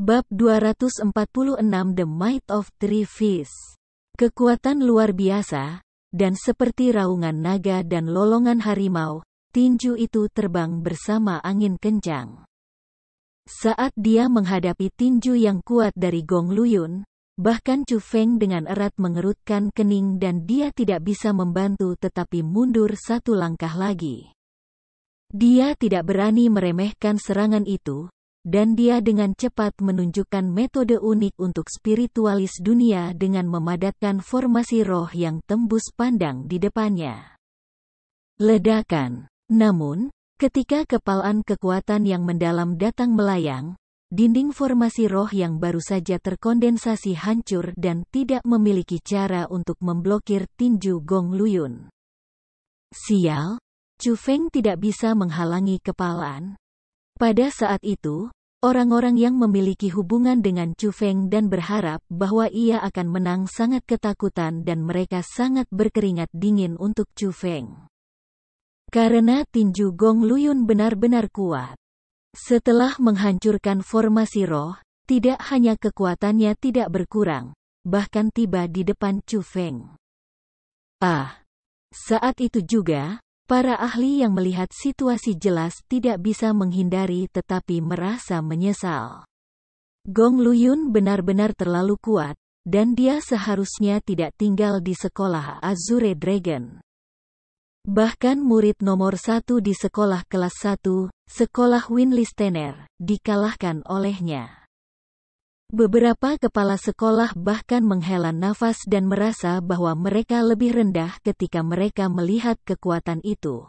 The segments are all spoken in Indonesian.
Bab 246 The Might of Three Fish. Kekuatan luar biasa, dan seperti raungan naga dan lolongan harimau, tinju itu terbang bersama angin kencang. Saat dia menghadapi tinju yang kuat dari Gong Luyun, bahkan Chu Feng dengan erat mengerutkan kening dan dia tidak bisa membantu tetapi mundur satu langkah lagi. Dia tidak berani meremehkan serangan itu, dan dia dengan cepat menunjukkan metode unik untuk spiritualis dunia dengan memadatkan formasi roh yang tembus pandang di depannya. Ledakan. Namun, ketika kepalan kekuatan yang mendalam datang melayang, dinding formasi roh yang baru saja terkondensasi hancur dan tidak memiliki cara untuk memblokir tinju Gong Luyun. Sial, Chu Feng tidak bisa menghalangi kepalan. Pada saat itu, orang-orang yang memiliki hubungan dengan Chu Feng dan berharap bahwa ia akan menang sangat ketakutan dan mereka sangat berkeringat dingin untuk Chu Feng. Karena tinju Gong Luyun benar-benar kuat. Setelah menghancurkan formasi roh, tidak hanya kekuatannya tidak berkurang, bahkan tiba di depan Chu Feng. Saat itu juga, para ahli yang melihat situasi jelas tidak bisa menghindari tetapi merasa menyesal. Gong Luyun benar-benar terlalu kuat, dan dia seharusnya tidak tinggal di sekolah Azure Dragon. Bahkan murid nomor 1 di sekolah kelas 1, sekolah Winlistener, dikalahkan olehnya. Beberapa kepala sekolah bahkan menghela nafas dan merasa bahwa mereka lebih rendah ketika mereka melihat kekuatan itu.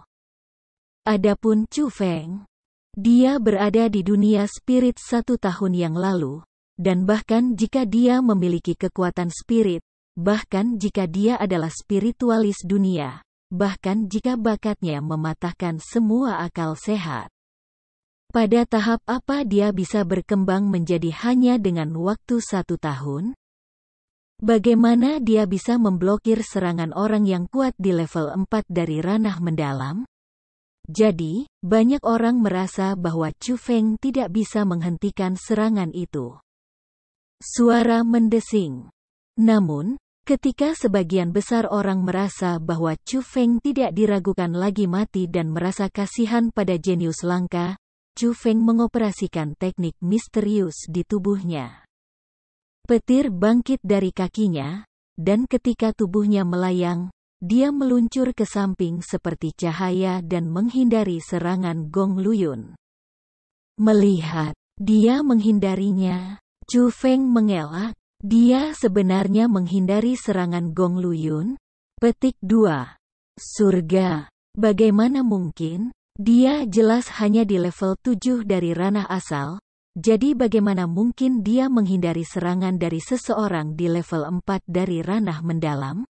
Adapun Chu Feng, dia berada di dunia spirit 1 tahun yang lalu, dan bahkan jika dia memiliki kekuatan spirit, bahkan jika dia adalah spiritualis dunia, bahkan jika bakatnya mematahkan semua akal sehat. Pada tahap apa dia bisa berkembang menjadi hanya dengan waktu 1 tahun? Bagaimana dia bisa memblokir serangan orang yang kuat di level 4 dari ranah mendalam? Jadi, banyak orang merasa bahwa Chu Feng tidak bisa menghentikan serangan itu. Suara mendesing. Namun, ketika sebagian besar orang merasa bahwa Chu Feng tidak diragukan lagi mati dan merasa kasihan pada jenius langka, Chu Feng mengoperasikan teknik misterius di tubuhnya. Petir bangkit dari kakinya, dan ketika tubuhnya melayang, dia meluncur ke samping seperti cahaya dan menghindari serangan Gong Luyun. Melihat dia menghindarinya, Chu Feng mengelak. Dia sebenarnya menghindari serangan Gong Luyun? Petik 2. Surga. Bagaimana mungkin? Dia jelas hanya di level 7 dari ranah asal, jadi bagaimana mungkin dia menghindari serangan dari seseorang di level 4 dari ranah mendalam?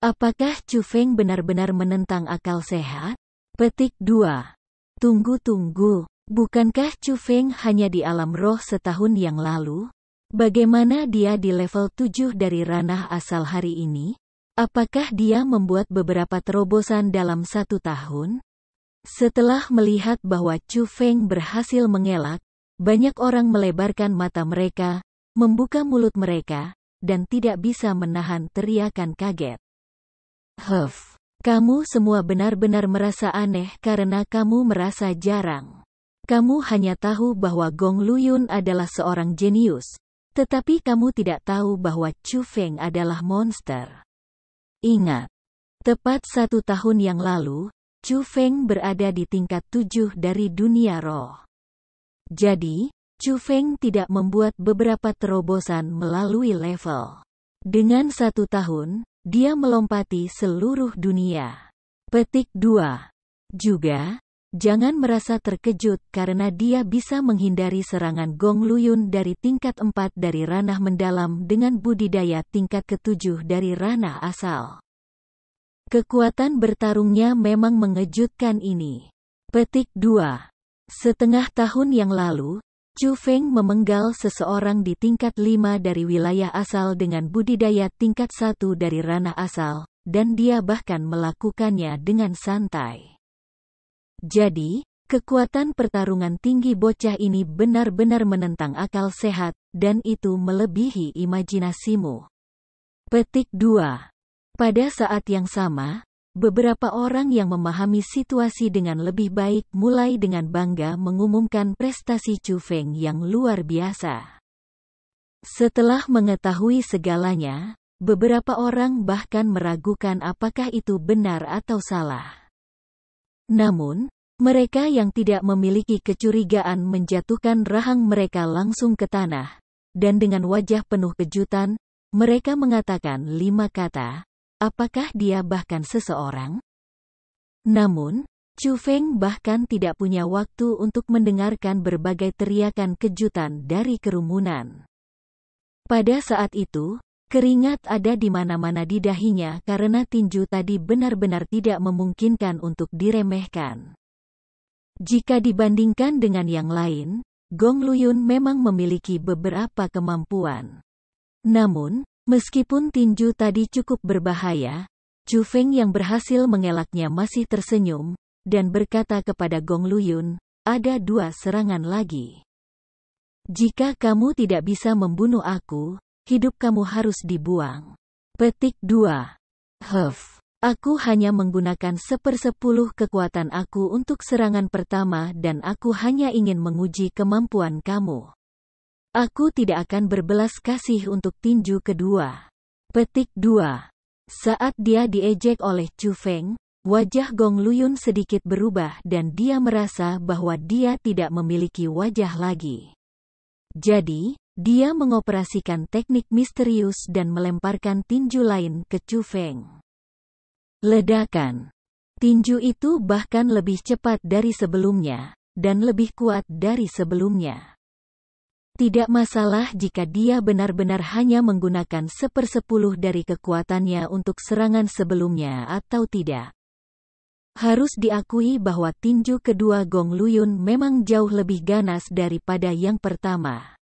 Apakah Chu Feng benar-benar menentang akal sehat? Petik 2. Tunggu. Bukankah Chu Feng hanya di alam roh setahun yang lalu? Bagaimana dia di level 7 dari ranah asal hari ini? Apakah dia membuat beberapa terobosan dalam 1 tahun? Setelah melihat bahwa Chu Feng berhasil mengelak, banyak orang melebarkan mata mereka, membuka mulut mereka, dan tidak bisa menahan teriakan kaget. Kamu semua benar-benar merasa aneh karena kamu merasa jarang. Kamu hanya tahu bahwa Gong Luyun adalah seorang jenius, tetapi kamu tidak tahu bahwa Chu Feng adalah monster. Ingat, tepat 1 tahun yang lalu, Chu Feng berada di tingkat 7 dari dunia roh. Jadi, Chu Feng tidak membuat beberapa terobosan melalui level. Dengan 1 tahun, dia melompati seluruh dunia. Petik 2. Juga, jangan merasa terkejut karena dia bisa menghindari serangan Gong Luyun dari tingkat 4 dari ranah mendalam dengan budidaya tingkat ke-7 dari ranah asal. Kekuatan bertarungnya memang mengejutkan ini. Petik 2. Setengah tahun yang lalu, Chu Feng memenggal seseorang di tingkat 5 dari wilayah asal dengan budidaya tingkat 1 dari ranah asal, dan dia bahkan melakukannya dengan santai. Jadi, Kekuatan pertarungan tinggi bocah ini benar-benar menentang akal sehat, dan itu melebihi imajinasimu. Petik 2. Pada saat yang sama, beberapa orang yang memahami situasi dengan lebih baik mulai dengan bangga mengumumkan prestasi Chu Feng yang luar biasa. Setelah mengetahui segalanya, beberapa orang bahkan meragukan apakah itu benar atau salah. Namun, mereka yang tidak memiliki kecurigaan menjatuhkan rahang mereka langsung ke tanah, dan dengan wajah penuh kejutan, mereka mengatakan 5 kata, apakah dia bahkan seseorang? Namun, Chu Feng bahkan tidak punya waktu untuk mendengarkan berbagai teriakan kejutan dari kerumunan. Pada saat itu, keringat ada di mana-mana di dahinya karena tinju tadi benar-benar tidak memungkinkan untuk diremehkan. Jika dibandingkan dengan yang lain, Gong Luyun memang memiliki beberapa kemampuan. Namun, meskipun tinju tadi cukup berbahaya, Chu Feng yang berhasil mengelaknya masih tersenyum, dan berkata kepada Gong Luyun, ada 2 serangan lagi. Jika kamu tidak bisa membunuh aku, hidup kamu harus dibuang. Petik 2. Aku hanya menggunakan 1/10 kekuatan aku untuk serangan pertama dan aku hanya ingin menguji kemampuan kamu. Aku tidak akan berbelas kasih untuk tinju kedua. Petik 2. Saat dia diejek oleh Chu Feng, wajah Gong Luyun sedikit berubah dan dia merasa bahwa dia tidak memiliki wajah lagi. Jadi, dia mengoperasikan teknik misterius dan melemparkan tinju lain ke Chu Feng. Ledakan. Tinju itu bahkan lebih cepat dari sebelumnya, dan lebih kuat dari sebelumnya. Tidak masalah jika dia benar-benar hanya menggunakan 1/10 dari kekuatannya untuk serangan sebelumnya atau tidak. Harus diakui bahwa tinju kedua Gong Luyun memang jauh lebih ganas daripada yang pertama.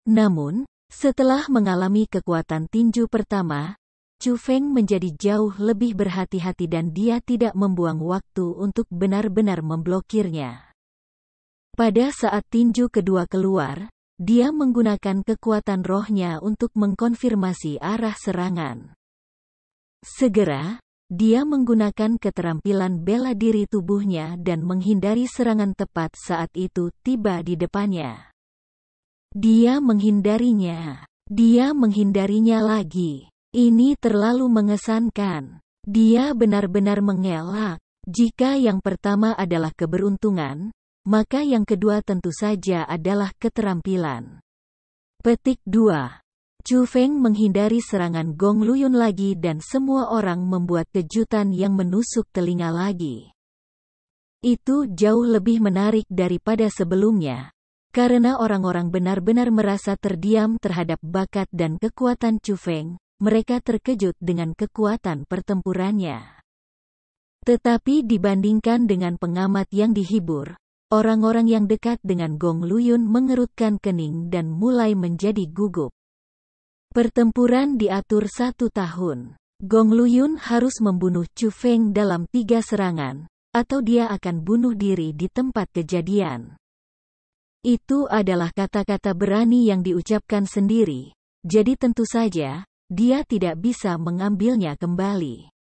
Namun, setelah mengalami kekuatan tinju pertama, Chu Feng menjadi jauh lebih berhati-hati dan dia tidak membuang waktu untuk benar-benar memblokirnya. Pada saat tinju kedua keluar, dia menggunakan kekuatan rohnya untuk mengkonfirmasi arah serangan. Segera, dia menggunakan keterampilan bela diri tubuhnya dan menghindari serangan tepat saat itu tiba di depannya. Dia menghindarinya. Dia menghindarinya lagi. Ini terlalu mengesankan. Dia benar-benar mengelak. Jika yang pertama adalah keberuntungan, maka yang kedua tentu saja adalah keterampilan. Petik 2. Chu Feng menghindari serangan Gong Luyun lagi dan semua orang membuat kejutan yang menusuk telinga lagi. Itu jauh lebih menarik daripada sebelumnya, karena orang-orang benar-benar merasa terdiam terhadap bakat dan kekuatan Chu Feng. Mereka terkejut dengan kekuatan pertempurannya. Tetapi dibandingkan dengan pengamat yang dihibur, orang-orang yang dekat dengan Gong Luyun mengerutkan kening dan mulai menjadi gugup. Pertempuran diatur 1 tahun. Gong Luyun harus membunuh Chu Feng dalam 3 serangan, atau dia akan bunuh diri di tempat kejadian. Itu adalah kata-kata berani yang diucapkan sendiri, jadi tentu saja, dia tidak bisa mengambilnya kembali.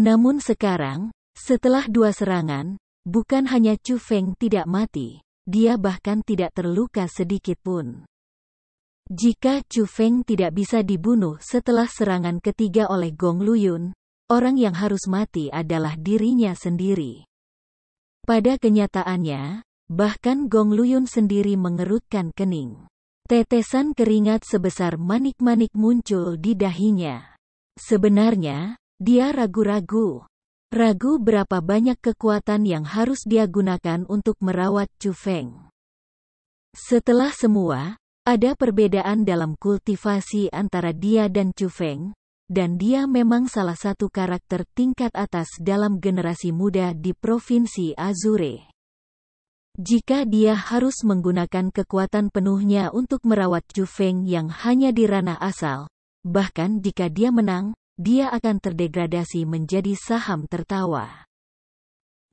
Namun sekarang, setelah 2 serangan, bukan hanya Chu Feng tidak mati, dia bahkan tidak terluka sedikit pun. Jika Chu Feng tidak bisa dibunuh setelah serangan ketiga oleh Gong Luyun, orang yang harus mati adalah dirinya sendiri. Pada kenyataannya, bahkan Gong Luyun sendiri mengerutkan kening. Tetesan keringat sebesar manik-manik muncul di dahinya. Sebenarnya, dia ragu-ragu. Ragu berapa banyak kekuatan yang harus dia gunakan untuk merawat Chu Feng. Setelah semua, ada perbedaan dalam kultivasi antara dia dan Chu Feng, dan dia memang salah satu karakter tingkat atas dalam generasi muda di Provinsi Azure. Jika dia harus menggunakan kekuatan penuhnya untuk merawat Chu Feng yang hanya di ranah asal, bahkan jika dia menang, dia akan terdegradasi menjadi saham tertawa.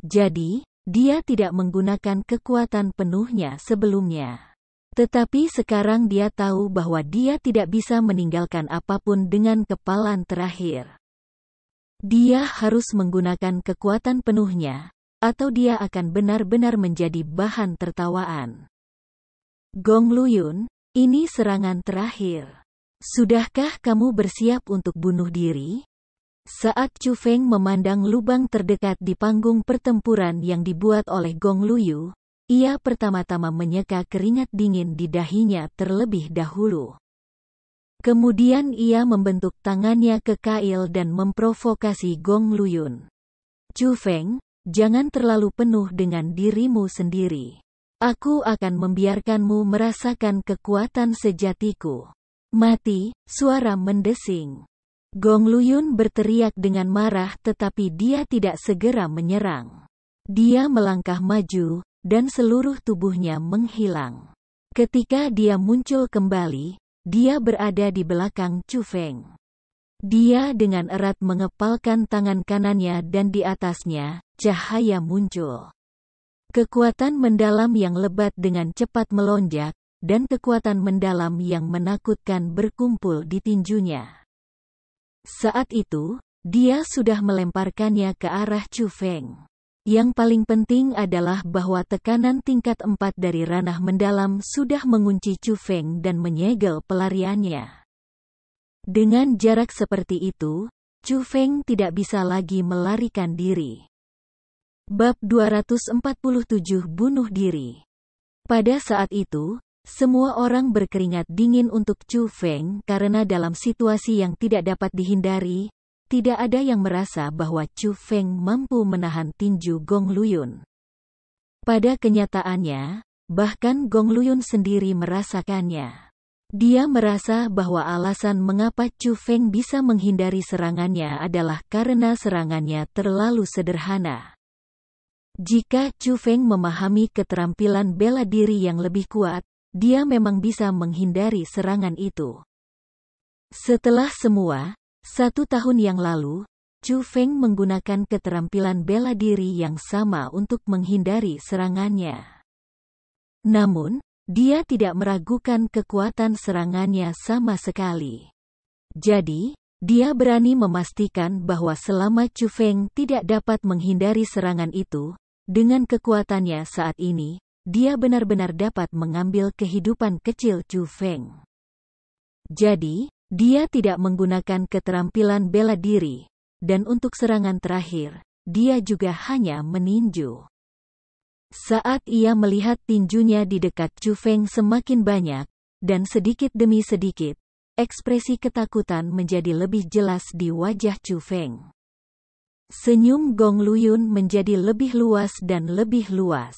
Jadi, dia tidak menggunakan kekuatan penuhnya sebelumnya. Tetapi sekarang dia tahu bahwa dia tidak bisa meninggalkan apapun dengan kepalan terakhir. Dia harus menggunakan kekuatan penuhnya, atau dia akan benar-benar menjadi bahan tertawaan. Gong Luyun, ini serangan terakhir. Sudahkah kamu bersiap untuk bunuh diri? Saat Chu Feng memandang lubang terdekat di panggung pertempuran yang dibuat oleh Gong Luyu, ia pertama-tama menyeka keringat dingin di dahinya terlebih dahulu. Kemudian ia membentuk tangannya ke kail dan memprovokasi Gong Luyun. Chu Feng, jangan terlalu penuh dengan dirimu sendiri. Aku akan membiarkanmu merasakan kekuatan sejatiku. Mati, suara mendesing. Gong Luyun berteriak dengan marah tetapi dia tidak segera menyerang. Dia melangkah maju, dan seluruh tubuhnya menghilang. Ketika dia muncul kembali, dia berada di belakang Chu Feng. Dia dengan erat mengepalkan tangan kanannya dan di atasnya, cahaya muncul. Kekuatan mendalam yang lebat dengan cepat melonjak, dan kekuatan mendalam yang menakutkan berkumpul di tinjunya. Saat itu, dia sudah melemparkannya ke arah Chu Feng. Yang paling penting adalah bahwa tekanan tingkat 4 dari ranah mendalam sudah mengunci Chu Feng dan menyegel pelariannya. Dengan jarak seperti itu, Chu Feng tidak bisa lagi melarikan diri. Bab 247 Bunuh Diri. Pada saat itu, semua orang berkeringat dingin untuk Chu Feng karena dalam situasi yang tidak dapat dihindari, tidak ada yang merasa bahwa Chu Feng mampu menahan tinju Gong Luyun. Pada kenyataannya, bahkan Gong Luyun sendiri merasakannya. Dia merasa bahwa alasan mengapa Chu Feng bisa menghindari serangannya adalah karena serangannya terlalu sederhana. Jika Chu Feng memahami keterampilan bela diri yang lebih kuat, dia memang bisa menghindari serangan itu. Setelah semua, 1 tahun yang lalu, Chu Feng menggunakan keterampilan bela diri yang sama untuk menghindari serangannya. Namun, dia tidak meragukan kekuatan serangannya sama sekali. Jadi, dia berani memastikan bahwa selama Chu Feng tidak dapat menghindari serangan itu, dengan kekuatannya saat ini, dia benar-benar dapat mengambil kehidupan kecil Chu Feng. Jadi, dia tidak menggunakan keterampilan bela diri, dan untuk serangan terakhir, dia juga hanya meninju. Saat ia melihat tinjunya di dekat Chu Feng semakin banyak, dan sedikit demi sedikit, ekspresi ketakutan menjadi lebih jelas di wajah Chu Feng. Senyum Gong Luyun menjadi lebih luas dan lebih luas.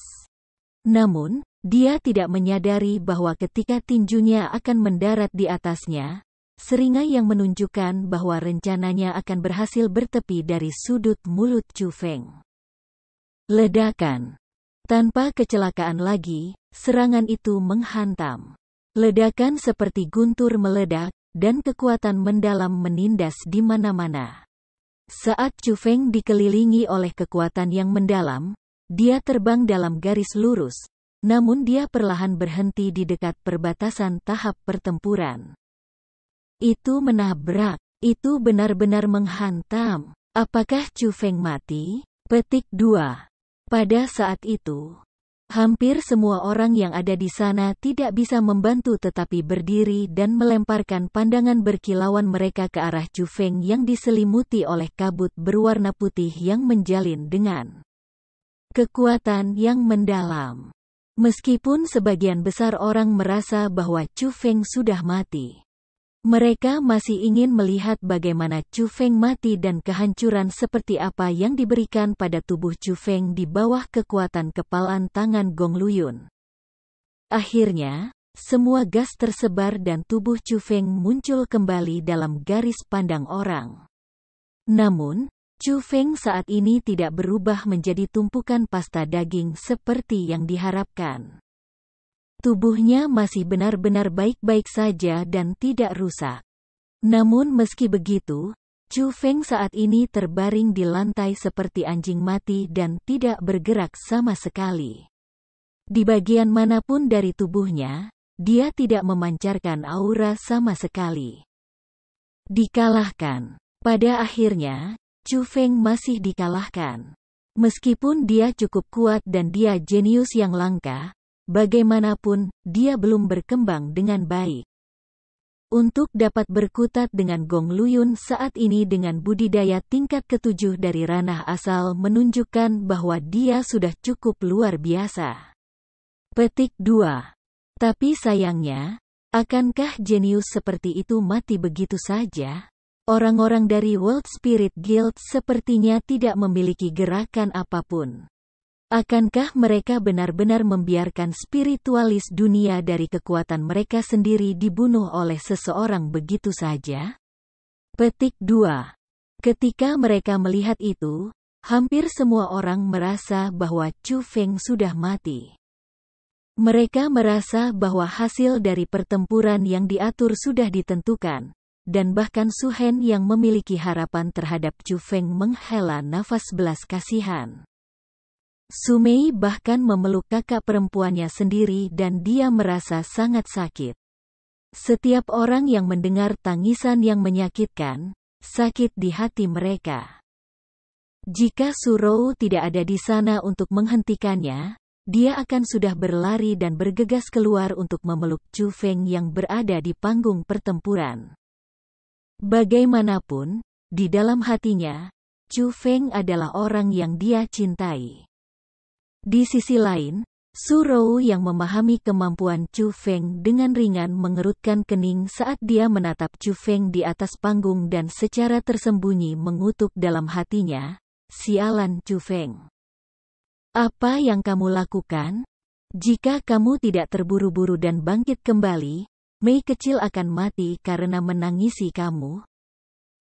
Namun, dia tidak menyadari bahwa ketika tinjunya akan mendarat di atasnya, seringai yang menunjukkan bahwa rencananya akan berhasil bertepi dari sudut mulut Chu Feng. Ledakan. Tanpa kecelakaan lagi, serangan itu menghantam. Ledakan seperti guntur meledak, dan kekuatan mendalam menindas di mana-mana. Saat Chu Feng dikelilingi oleh kekuatan yang mendalam, dia terbang dalam garis lurus, namun dia perlahan berhenti di dekat perbatasan tahap pertempuran. Itu menabrak, itu benar-benar menghantam. Apakah Chu Feng mati? Petik 2. Pada saat itu, hampir semua orang yang ada di sana tidak bisa membantu tetapi berdiri dan melemparkan pandangan berkilauan mereka ke arah Chu Feng yang diselimuti oleh kabut berwarna putih yang menjalin dengan kekuatan yang mendalam. Meskipun sebagian besar orang merasa bahwa Chu Feng sudah mati, mereka masih ingin melihat bagaimana Chu Feng mati dan kehancuran seperti apa yang diberikan pada tubuh Chu Feng di bawah kekuatan kepalan tangan Gong Luyun. Akhirnya, semua gas tersebar dan tubuh Chu Feng muncul kembali dalam garis pandang orang. Namun, Chu Feng saat ini tidak berubah menjadi tumpukan pasta daging seperti yang diharapkan. Tubuhnya masih benar-benar baik-baik saja dan tidak rusak. Namun meski begitu, Chu Feng saat ini terbaring di lantai seperti anjing mati dan tidak bergerak sama sekali. Di bagian manapun dari tubuhnya, dia tidak memancarkan aura sama sekali. Dikalahkan. Pada akhirnya, Chu Feng masih dikalahkan. Meskipun dia cukup kuat dan dia jenius yang langka, bagaimanapun, dia belum berkembang dengan baik. Untuk dapat berkutat dengan Gong Luyun saat ini dengan budidaya tingkat ke-7 dari ranah asal menunjukkan bahwa dia sudah cukup luar biasa. Petik 2. Tapi sayangnya, akankah jenius seperti itu mati begitu saja? Orang-orang dari World Spirit Guild sepertinya tidak memiliki gerakan apapun. Akankah mereka benar-benar membiarkan spiritualis dunia dari kekuatan mereka sendiri dibunuh oleh seseorang begitu saja? Petik 2. Ketika mereka melihat itu, hampir semua orang merasa bahwa Chu Feng sudah mati. Mereka merasa bahwa hasil dari pertempuran yang diatur sudah ditentukan, dan bahkan Su Hen yang memiliki harapan terhadap Chu Feng menghela nafas belas kasihan. Su Mei bahkan memeluk kakak perempuannya sendiri dan dia merasa sangat sakit. Setiap orang yang mendengar tangisan yang menyakitkan, sakit di hati mereka. Jika Su Rou tidak ada di sana untuk menghentikannya, dia akan sudah berlari dan bergegas keluar untuk memeluk Chu Feng yang berada di panggung pertempuran. Bagaimanapun, di dalam hatinya, Chu Feng adalah orang yang dia cintai. Di sisi lain, Su Rou yang memahami kemampuan Chu Feng dengan ringan mengerutkan kening saat dia menatap Chu Feng di atas panggung dan secara tersembunyi mengutuk dalam hatinya, "Sialan Chu Feng. Apa yang kamu lakukan? Jika kamu tidak terburu-buru dan bangkit kembali, Mei kecil akan mati karena menangisi kamu."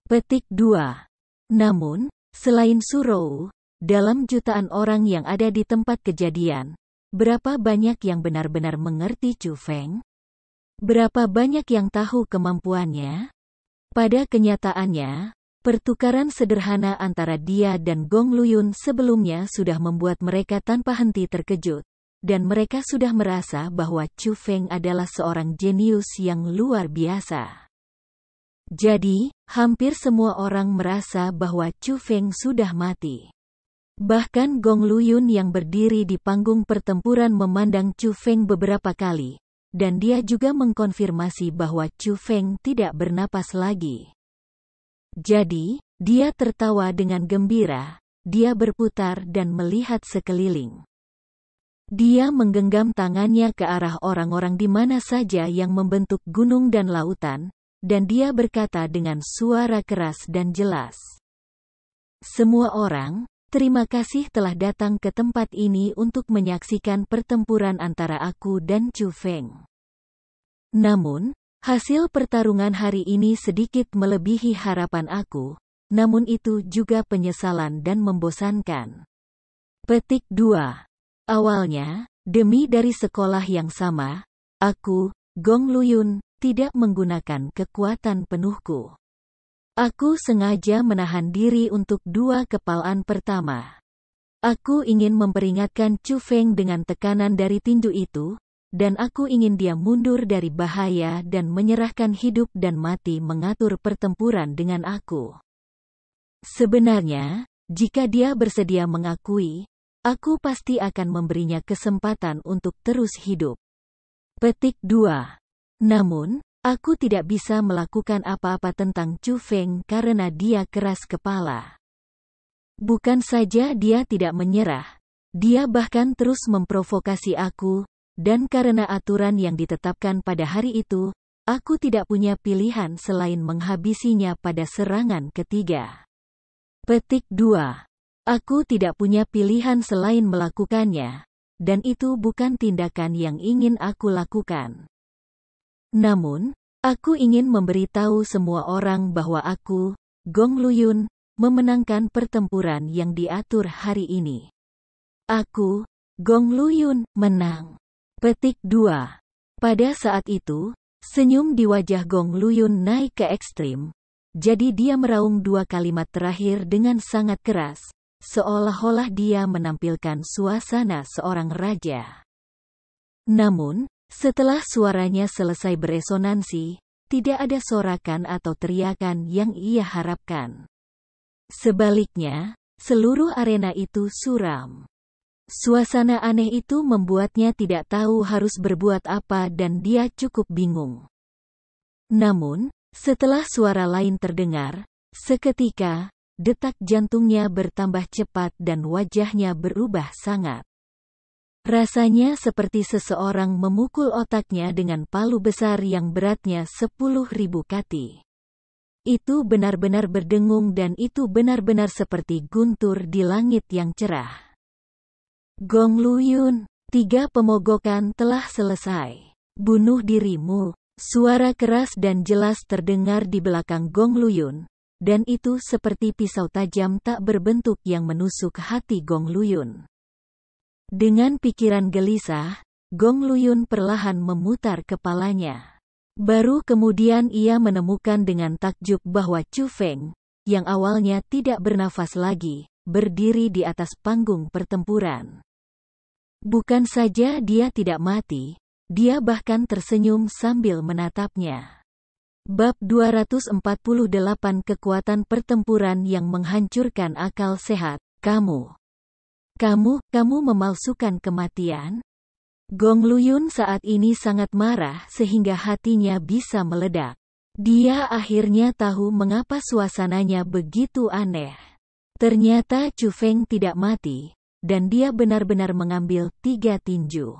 Petik 2. Namun, selain Su Rou, dalam jutaan orang yang ada di tempat kejadian, berapa banyak yang benar-benar mengerti Chu Feng? Berapa banyak yang tahu kemampuannya? Pada kenyataannya, pertukaran sederhana antara dia dan Gong Luyun sebelumnya sudah membuat mereka tanpa henti terkejut, dan mereka sudah merasa bahwa Chu Feng adalah seorang jenius yang luar biasa. Jadi, hampir semua orang merasa bahwa Chu Feng sudah mati. Bahkan Gong Luyun yang berdiri di panggung pertempuran memandang Chu Feng beberapa kali, dan dia juga mengkonfirmasi bahwa Chu Feng tidak bernapas lagi. Jadi, dia tertawa dengan gembira, dia berputar dan melihat sekeliling. Dia menggenggam tangannya ke arah orang-orang di mana saja yang membentuk gunung dan lautan, dan dia berkata dengan suara keras dan jelas. "Semua orang, terima kasih telah datang ke tempat ini untuk menyaksikan pertempuran antara aku dan Chu Feng. Namun, hasil pertarungan hari ini sedikit melebihi harapan aku, namun itu juga penyesalan dan membosankan." Petik 2. Awalnya, demi dari sekolah yang sama, aku, Gong Luyun, tidak menggunakan kekuatan penuhku. Aku sengaja menahan diri untuk 2 kepalan pertama. Aku ingin memperingatkan Chu Feng dengan tekanan dari tinju itu, dan aku ingin dia mundur dari bahaya dan menyerahkan hidup dan mati mengatur pertempuran dengan aku. Sebenarnya, jika dia bersedia mengakui, aku pasti akan memberinya kesempatan untuk terus hidup. Petik 2. Namun, aku tidak bisa melakukan apa-apa tentang Chu Feng karena dia keras kepala. Bukan saja dia tidak menyerah, dia bahkan terus memprovokasi aku, dan karena aturan yang ditetapkan pada hari itu, aku tidak punya pilihan selain menghabisinya pada serangan ketiga. Petik 2. Aku tidak punya pilihan selain melakukannya, dan itu bukan tindakan yang ingin aku lakukan. Namun, aku ingin memberitahu semua orang bahwa aku, Gong Luyun, memenangkan pertempuran yang diatur hari ini. Aku, Gong Luyun, menang. Petik 2. Pada saat itu, senyum di wajah Gong Luyun naik ke ekstrim, jadi dia meraung dua kalimat terakhir dengan sangat keras, seolah-olah dia menampilkan suasana seorang raja. Namun, setelah suaranya selesai beresonansi, tidak ada sorakan atau teriakan yang ia harapkan. Sebaliknya, seluruh arena itu suram. Suasana aneh itu membuatnya tidak tahu harus berbuat apa dan dia cukup bingung. Namun, setelah suara lain terdengar, seketika, detak jantungnya bertambah cepat dan wajahnya berubah sangat. Rasanya seperti seseorang memukul otaknya dengan palu besar yang beratnya 10.000 kati. Itu benar-benar berdengung dan itu benar-benar seperti guntur di langit yang cerah. Gong Luyun, 3 pemogokan telah selesai. Bunuh dirimu. Suara keras dan jelas terdengar di belakang Gong Luyun, dan itu seperti pisau tajam tak berbentuk yang menusuk hati Gong Luyun. Dengan pikiran gelisah, Gong Luyun perlahan memutar kepalanya. Baru kemudian ia menemukan dengan takjub bahwa Chu Feng, yang awalnya tidak bernafas lagi, berdiri di atas panggung pertempuran. Bukan saja dia tidak mati, dia bahkan tersenyum sambil menatapnya. Bab 248 Kekuatan Pertempuran yang Menghancurkan Akal Sehat. Kamu memalsukan kematian? Gong Luyun saat ini sangat marah sehingga hatinya bisa meledak. Dia akhirnya tahu mengapa suasananya begitu aneh. Ternyata Chu Feng tidak mati, dan dia benar-benar mengambil 3 tinju.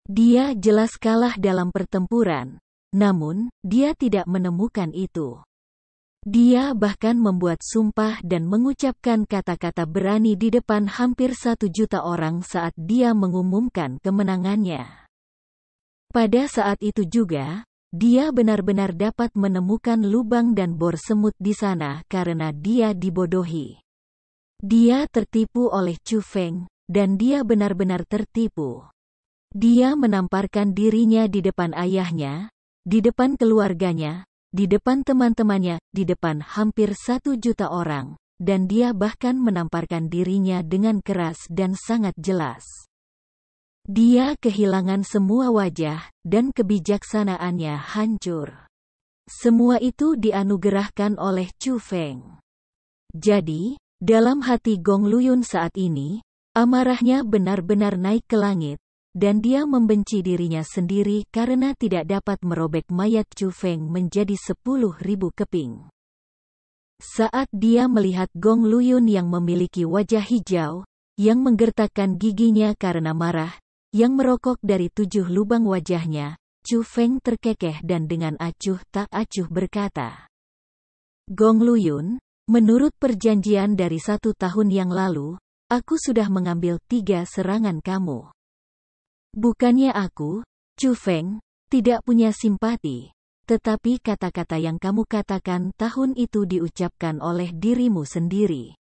Dia jelas kalah dalam pertempuran, namun, dia tidak menemukan itu. Dia bahkan membuat sumpah dan mengucapkan kata-kata berani di depan hampir 1 juta orang saat dia mengumumkan kemenangannya. Pada saat itu juga, dia benar-benar dapat menemukan lubang dan bor semut di sana karena dia dibodohi. Dia tertipu oleh Chu Feng, dan dia benar-benar tertipu. Dia menamparkan dirinya di depan ayahnya, di depan keluarganya, di depan teman-temannya, di depan hampir 1 juta orang, dan dia bahkan menamparkan dirinya dengan keras dan sangat jelas. Dia kehilangan semua wajah, dan kebijaksanaannya hancur. Semua itu dianugerahkan oleh Chu Feng. Jadi, dalam hati Gong Luyun saat ini, amarahnya benar-benar naik ke langit, dan dia membenci dirinya sendiri karena tidak dapat merobek mayat Chu Feng menjadi 10.000 keping. Saat dia melihat Gong Luyun yang memiliki wajah hijau, yang menggertakkan giginya karena marah, yang merokok dari 7 lubang wajahnya, Chu Feng terkekeh dan dengan acuh tak acuh berkata, "Gong Luyun, menurut perjanjian dari 1 tahun yang lalu, aku sudah mengambil 3 serangan kamu. Bukannya aku, Chu Feng, tidak punya simpati, tetapi kata-kata yang kamu katakan tahun itu diucapkan oleh dirimu sendiri.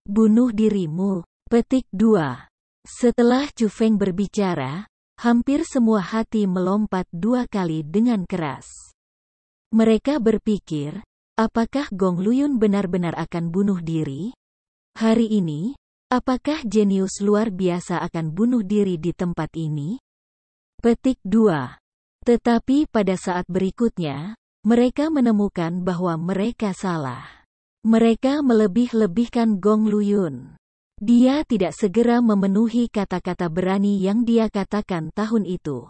Bunuh dirimu." Petik 2. Setelah Chu Feng berbicara, hampir semua hati melompat 2 kali dengan keras. Mereka berpikir, apakah Gong Luyun benar-benar akan bunuh diri? Hari ini, apakah jenius luar biasa akan bunuh diri di tempat ini? Petik 2. Tetapi pada saat berikutnya, mereka menemukan bahwa mereka salah. Mereka melebih-lebihkan Gong Luyun. Dia tidak segera memenuhi kata-kata berani yang dia katakan tahun itu.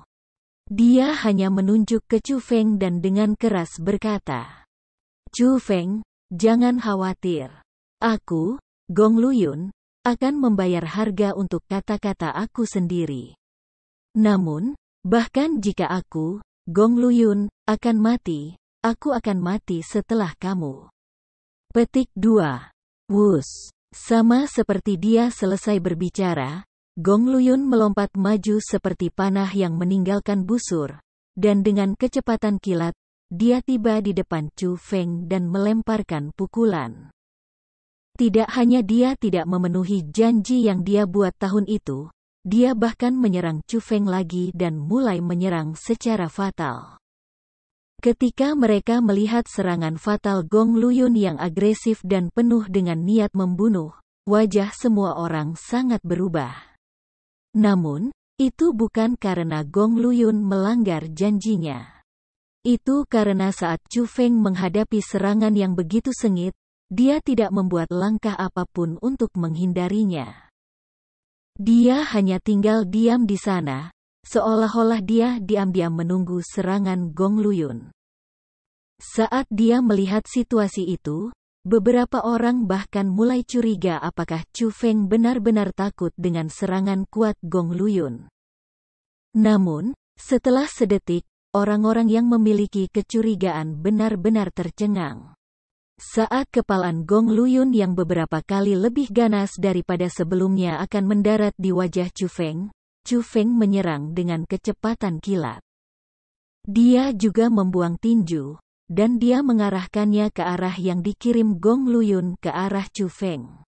Dia hanya menunjuk ke Chu Feng dan dengan keras berkata, "Chu Feng, jangan khawatir. Aku, Gong Luyun, akan membayar harga untuk kata-kata aku sendiri. Namun, bahkan jika aku, Gong Luyun, akan mati, aku akan mati setelah kamu." Petik 2. Wus. Sama seperti dia selesai berbicara, Gong Luyun melompat maju seperti panah yang meninggalkan busur, dan dengan kecepatan kilat, dia tiba di depan Chu Feng dan melemparkan pukulan. Tidak hanya dia tidak memenuhi janji yang dia buat tahun itu, dia bahkan menyerang Chu Feng lagi dan mulai menyerang secara fatal. Ketika mereka melihat serangan fatal Gong Luyun yang agresif dan penuh dengan niat membunuh, wajah semua orang sangat berubah. Namun, itu bukan karena Gong Luyun melanggar janjinya. Itu karena saat Chu Feng menghadapi serangan yang begitu sengit, dia tidak membuat langkah apapun untuk menghindarinya. Dia hanya tinggal diam di sana, seolah-olah dia diam-diam menunggu serangan Gong Luyun. Saat dia melihat situasi itu, beberapa orang bahkan mulai curiga apakah Chu Feng benar-benar takut dengan serangan kuat Gong Luyun. Namun, setelah sedetik, orang-orang yang memiliki kecurigaan benar-benar tercengang. Saat kepalan Gong Luyun yang beberapa kali lebih ganas daripada sebelumnya akan mendarat di wajah Chu Feng menyerang dengan kecepatan kilat. Dia juga membuang tinju, dan dia mengarahkannya ke arah yang dikirim Gong Luyun ke arah Chu Feng.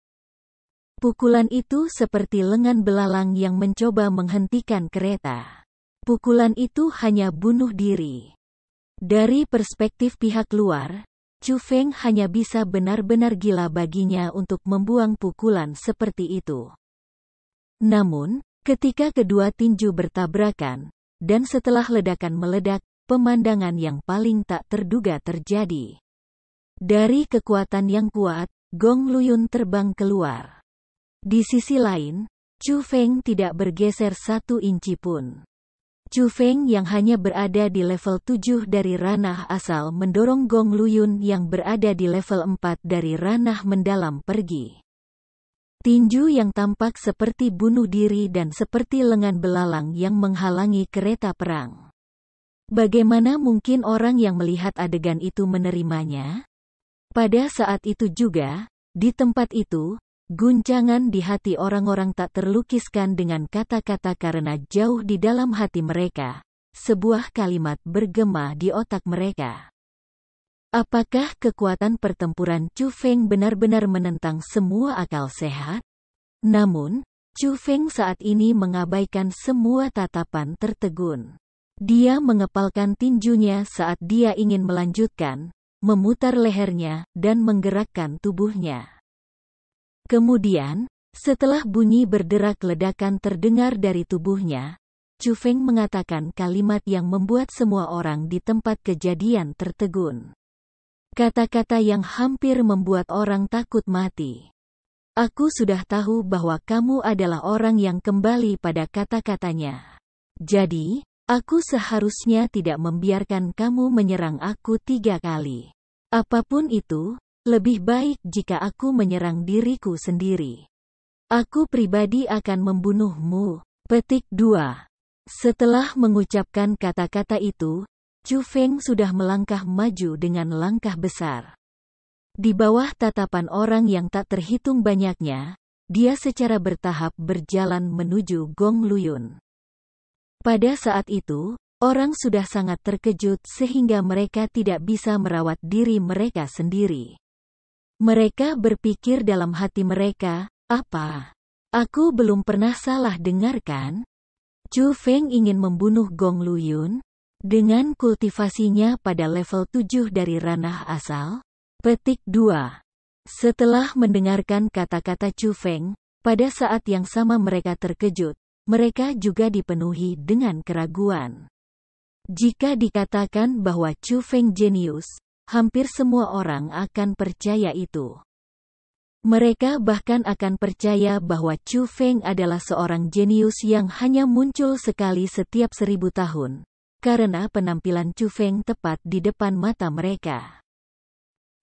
Pukulan itu seperti lengan belalang yang mencoba menghentikan kereta. Pukulan itu hanya bunuh diri. Dari perspektif pihak luar, Chu Feng hanya bisa benar-benar gila baginya untuk membuang pukulan seperti itu. Namun, ketika kedua tinju bertabrakan, dan setelah ledakan meledak, pemandangan yang paling tak terduga terjadi. Dari kekuatan yang kuat, Gong Luyun terbang keluar. Di sisi lain, Chu Feng tidak bergeser 1 inci pun. Chu Feng yang hanya berada di level 7 dari ranah asal mendorong Gong Luyun yang berada di level 4 dari ranah mendalam pergi. Tinju yang tampak seperti bunuh diri dan seperti lengan belalang yang menghalangi kereta perang. Bagaimana mungkin orang yang melihat adegan itu menerimanya? Pada saat itu juga, di tempat itu, guncangan di hati orang-orang tak terlukiskan dengan kata-kata karena jauh di dalam hati mereka. Sebuah kalimat bergema di otak mereka. Apakah kekuatan pertempuran Chu Feng benar-benar menentang semua akal sehat? Namun, Chu Feng saat ini mengabaikan semua tatapan tertegun. Dia mengepalkan tinjunya saat dia ingin melanjutkan, memutar lehernya, dan menggerakkan tubuhnya. Kemudian, setelah bunyi berderak ledakan terdengar dari tubuhnya, Chu Feng mengatakan kalimat yang membuat semua orang di tempat kejadian tertegun. Kata-kata yang hampir membuat orang takut mati. Aku sudah tahu bahwa kamu adalah orang yang kembali pada kata-katanya. Jadi, aku seharusnya tidak membiarkan kamu menyerang aku 3 kali. Apapun itu, lebih baik jika aku menyerang diriku sendiri. Aku pribadi akan membunuhmu. Petik 2. Setelah mengucapkan kata-kata itu, Chu Feng sudah melangkah maju dengan langkah besar. Di bawah tatapan orang yang tak terhitung banyaknya, dia secara bertahap berjalan menuju Gong Luyun. Pada saat itu, orang sudah sangat terkejut sehingga mereka tidak bisa merawat diri mereka sendiri. Mereka berpikir dalam hati mereka, apa? Aku belum pernah salah dengar kan? Chu Feng ingin membunuh Gong Luyun? Dengan kultivasinya pada level 7 dari ranah asal? Petik 2. Setelah mendengarkan kata-kata Chu Feng, pada saat yang sama mereka terkejut. Mereka juga dipenuhi dengan keraguan. Jika dikatakan bahwa Chu Feng jenius, hampir semua orang akan percaya itu. Mereka bahkan akan percaya bahwa Chu Feng adalah seorang jenius yang hanya muncul sekali setiap 1000 tahun, karena penampilan Chu Feng tepat di depan mata mereka.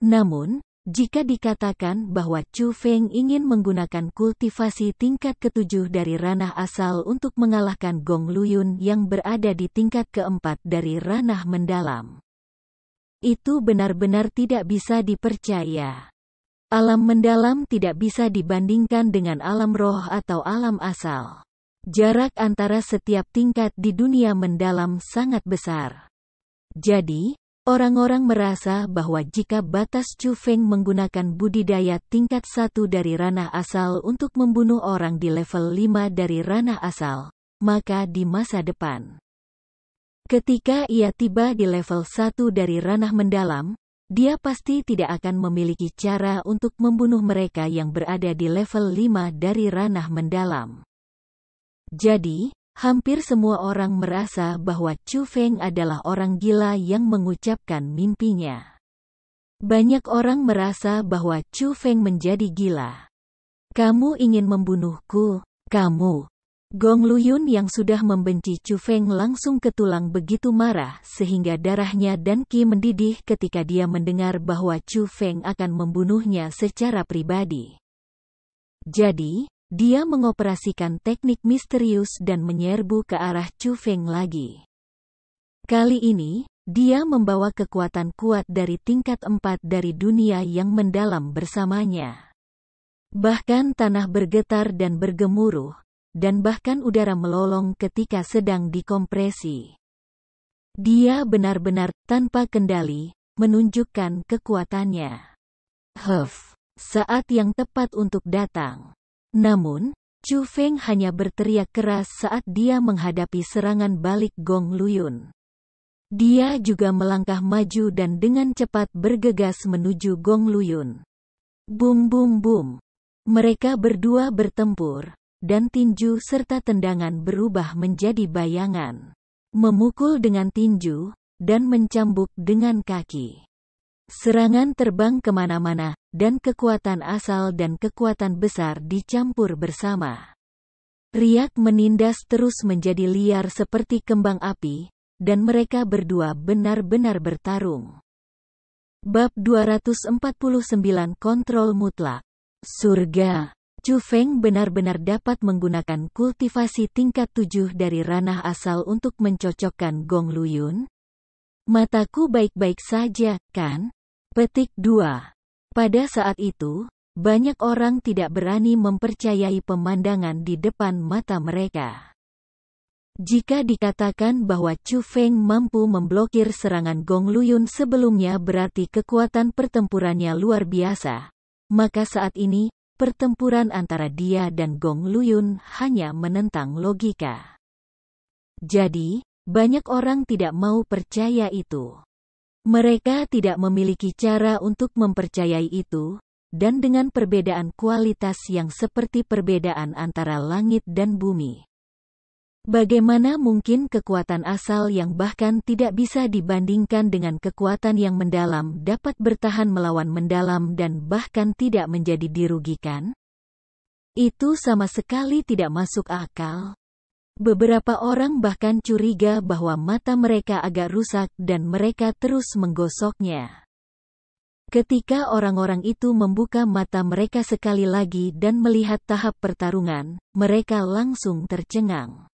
Namun, jika dikatakan bahwa Chu Feng ingin menggunakan kultivasi tingkat ke-7 dari ranah asal untuk mengalahkan Gong Luyun yang berada di tingkat ke-4 dari ranah mendalam, itu benar-benar tidak bisa dipercaya. Alam mendalam tidak bisa dibandingkan dengan alam roh atau alam asal. Jarak antara setiap tingkat di dunia mendalam sangat besar. Jadi, orang-orang merasa bahwa jika batas Chu Feng menggunakan budidaya tingkat 1 dari ranah asal untuk membunuh orang di level 5 dari ranah asal, maka di masa depan Ketika ia tiba di level 1 dari ranah mendalam, dia pasti tidak akan memiliki cara untuk membunuh mereka yang berada di level 5 dari ranah mendalam. Jadi, hampir semua orang merasa bahwa Chu Feng adalah orang gila yang mengucapkan mimpinya. Banyak orang merasa bahwa Chu Feng menjadi gila. Kamu ingin membunuhku, kamu. Gong Luyun yang sudah membenci Chu Feng langsung ke tulang begitu marah sehingga darahnya dan qi mendidih ketika dia mendengar bahwa Chu Feng akan membunuhnya secara pribadi. Jadi, dia mengoperasikan teknik misterius dan menyerbu ke arah Chu Feng lagi. Kali ini, dia membawa kekuatan kuat dari tingkat 4 dari dunia yang mendalam bersamanya. Bahkan tanah bergetar dan bergemuruh, dan bahkan udara melolong ketika sedang dikompresi. Dia benar-benar tanpa kendali, menunjukkan kekuatannya. Saat yang tepat untuk datang. Namun, Chu Feng hanya berteriak keras saat dia menghadapi serangan balik Gong Luyun. Dia juga melangkah maju dan dengan cepat bergegas menuju Gong Luyun. Bum bum bum. Mereka berdua bertempur, dan tinju serta tendangan berubah menjadi bayangan. Memukul dengan tinju, dan mencambuk dengan kaki. Serangan terbang kemana-mana, dan kekuatan asal dan kekuatan besar dicampur bersama. Riak menindas terus menjadi liar seperti kembang api, dan mereka berdua benar-benar bertarung. Bab 249 Kontrol Mutlak. Surga. Chu Feng benar-benar dapat menggunakan kultivasi tingkat 7 dari ranah asal untuk mencocokkan Gong Luyun? Mataku baik-baik saja, kan? Petik 2. Pada saat itu, banyak orang tidak berani mempercayai pemandangan di depan mata mereka. Jika dikatakan bahwa Chu Feng mampu memblokir serangan Gong Luyun sebelumnya berarti kekuatan pertempurannya luar biasa, maka saat ini, pertempuran antara dia dan Gong Luyun hanya menentang logika. Jadi, banyak orang tidak mau percaya itu. Mereka tidak memiliki cara untuk mempercayai itu, dan dengan perbedaan kualitas yang seperti perbedaan antara langit dan bumi. Bagaimana mungkin kekuatan asal yang bahkan tidak bisa dibandingkan dengan kekuatan yang mendalam dapat bertahan melawan mendalam dan bahkan tidak menjadi dirugikan? Itu sama sekali tidak masuk akal. Beberapa orang bahkan curiga bahwa mata mereka agak rusak dan mereka terus menggosoknya. Ketika orang-orang itu membuka mata mereka sekali lagi dan melihat tahap pertarungan, mereka langsung tercengang.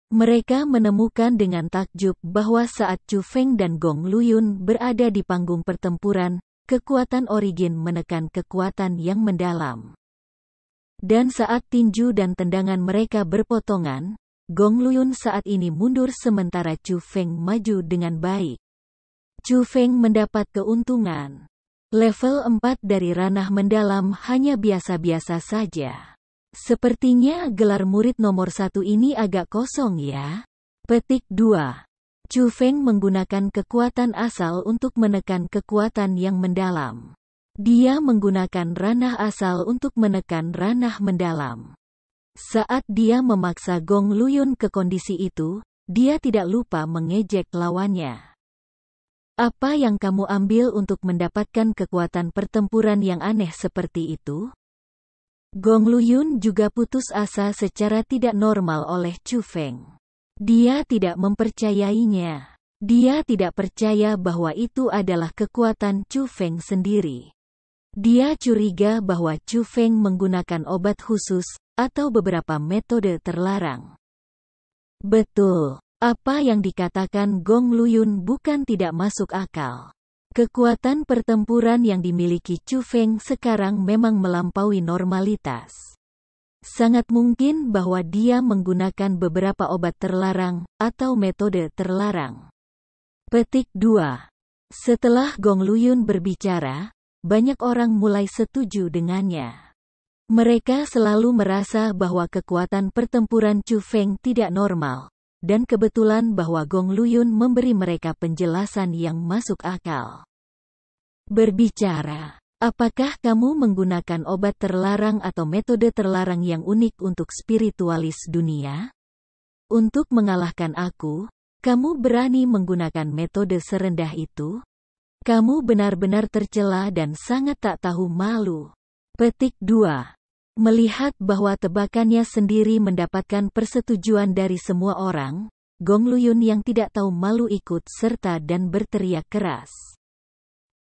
Mereka menemukan dengan takjub bahwa saat Chu Feng dan Gong Luyun berada di panggung pertempuran, kekuatan origin menekan kekuatan yang mendalam. Dan saat tinju dan tendangan mereka berpotongan, Gong Luyun saat ini mundur sementara Chu Feng maju dengan baik. Chu Feng mendapat keuntungan. Level 4 dari ranah mendalam hanya biasa-biasa saja. Sepertinya gelar murid nomor 1 ini agak kosong ya. Petik 2. Chu Feng menggunakan kekuatan asal untuk menekan kekuatan yang mendalam. Dia menggunakan ranah asal untuk menekan ranah mendalam. Saat dia memaksa Gong Luyun ke kondisi itu, dia tidak lupa mengejek lawannya. Apa yang kamu ambil untuk mendapatkan kekuatan pertempuran yang aneh seperti itu? Gong Luyun juga putus asa secara tidak normal oleh Chu Feng. Dia tidak mempercayainya. Dia tidak percaya bahwa itu adalah kekuatan Chu Feng sendiri. Dia curiga bahwa Chu Feng menggunakan obat khusus, atau beberapa metode terlarang. Betul, apa yang dikatakan Gong Luyun bukan tidak masuk akal. Kekuatan pertempuran yang dimiliki Chu Feng sekarang memang melampaui normalitas. Sangat mungkin bahwa dia menggunakan beberapa obat terlarang, atau metode terlarang. Petik 2. Setelah Gong Luyun berbicara, banyak orang mulai setuju dengannya. Mereka selalu merasa bahwa kekuatan pertempuran Chu Feng tidak normal, dan kebetulan bahwa Gong Luyun memberi mereka penjelasan yang masuk akal. Berbicara, apakah kamu menggunakan obat terlarang atau metode terlarang yang unik untuk spiritualis dunia? Untuk mengalahkan aku, kamu berani menggunakan metode serendah itu? Kamu benar-benar tercela dan sangat tak tahu malu. Petik 2. Melihat bahwa tebakannya sendiri mendapatkan persetujuan dari semua orang, Gong Luyun yang tidak tahu malu ikut serta dan berteriak keras.